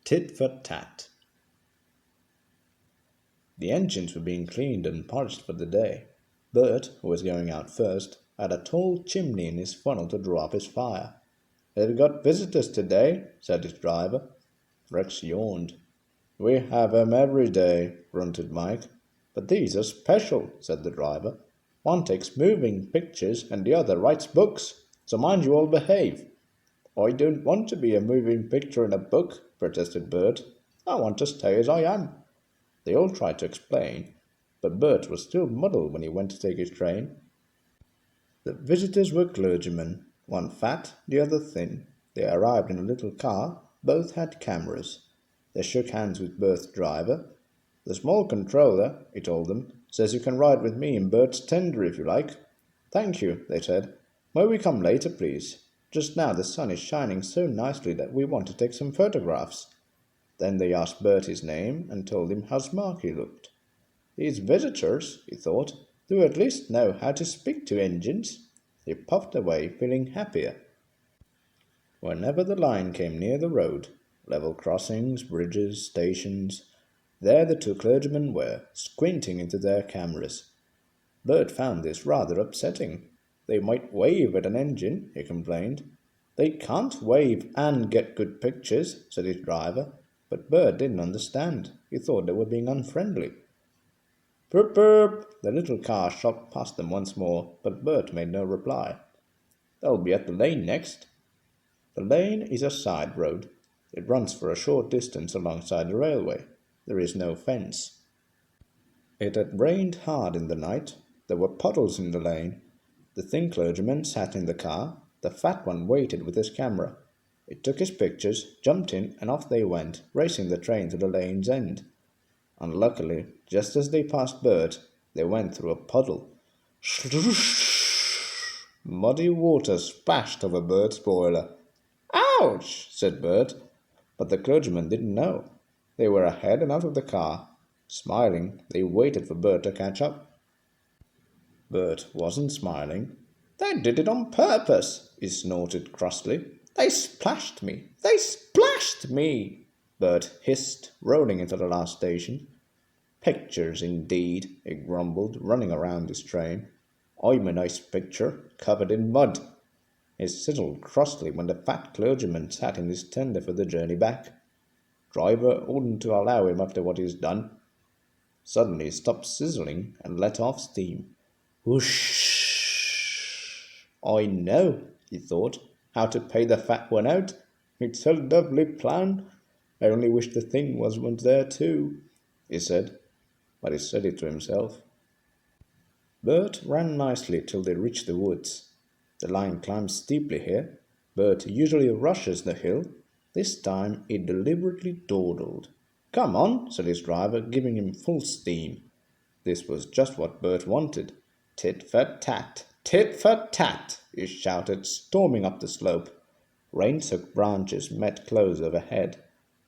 Tit for tat. The engines were being cleaned and polished for the day. Bert, who was going out first, had a tall chimney in his funnel to draw up his fire. "Have we got visitors today?" said his driver. Rex yawned. "We have 'em every day," grunted Mike. "But these are special," said the driver. "One takes moving pictures and the other writes books, so mind you all behave." "I don't want to be a moving picture in a book," protested Bert. "I want to stay as I am." They all tried to explain, but Bert was still muddled when he went to take his train. The visitors were clergymen, one fat, the other thin. They arrived in a little car. Both had cameras. They shook hands with Bert's driver. "The small controller," he told them, "says you can ride with me in Bert's tender if you like." "Thank you," they said. "May we come later, please? Just now the sun is shining so nicely that we want to take some photographs." Then they asked Bert his name and told him how smart he looked. "These visitors," he thought, "do at least know how to speak to engines." He puffed away, feeling happier. Whenever the line came near the road, level crossings, bridges, stations, there the two clergymen were, squinting into their cameras. Bert found this rather upsetting. "They might wave at an engine," he complained. "They can't wave and get good pictures," said his driver. But Bert didn't understand. He thought they were being unfriendly. "Burp, burp!" The little car shot past them once more, but Bert made no reply. "They'll be at the lane next." The lane is a side road. It runs for a short distance alongside the railway. There is no fence. It had rained hard in the night. There were puddles in the lane. The thin clergyman sat in the car. The fat one waited with his camera. It took his pictures, jumped in, and off they went, racing the train to the lane's end. Unluckily, just as they passed Bert, they went through a puddle. Sloosh! Muddy water splashed over Bert's boiler. "Ouch!" said Bert. But the clergymen didn't know. They were ahead and out of the car. Smiling, they waited for Bert to catch up. Bert wasn't smiling. "They did it on purpose," he snorted crossly. "They splashed me! They splashed me!" Bert hissed, rolling into the last station. "Pictures, indeed," he grumbled, running around his train. "I'm a nice picture, covered in mud." He sizzled crossly when the fat clergyman sat in his tender for the journey back. "Driver oughtn't to allow him after what he's done." Suddenly he stopped sizzling and let off steam. Whoosh! "I know," he thought, "how to pay the fat one out. It's a lovely plan. I only wish the thing wasn't there too," he said, but he said it to himself. Bert ran nicely till they reached the woods. The line climbs steeply here. Bert usually rushes the hill. This time he deliberately dawdled. "Come on," said his driver, giving him full steam. This was just what Bert wanted. "Tit for tat, tit for tat," he shouted, storming up the slope. Rain-soaked branches met close overhead.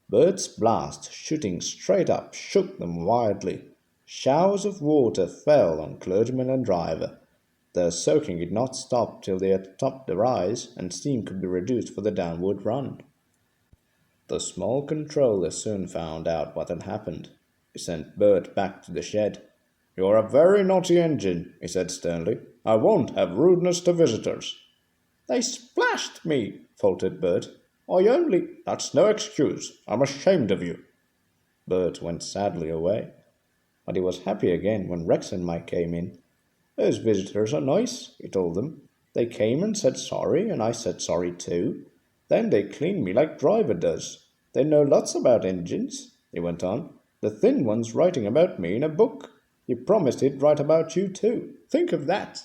Bert's blast, shooting straight up, shook them wildly. Showers of water fell on clergyman and driver. The soaking did not stop till they had topped the rise, and steam could be reduced for the downward run. The small controller soon found out what had happened. He sent Bert back to the shed. "You're a very naughty engine," he said sternly. "I won't have rudeness to visitors." "They splashed me," faltered Bert. "That's no excuse. I'm ashamed of you." Bert went sadly away. But he was happy again when Rex and Mike came in. "Those visitors are nice," he told them. "They came and said sorry, and I said sorry too. Then they cleaned me like driver does. They know lots about engines," he went on. "The thin one's writing about me in a book. He promised he'd write about you too. Think of that."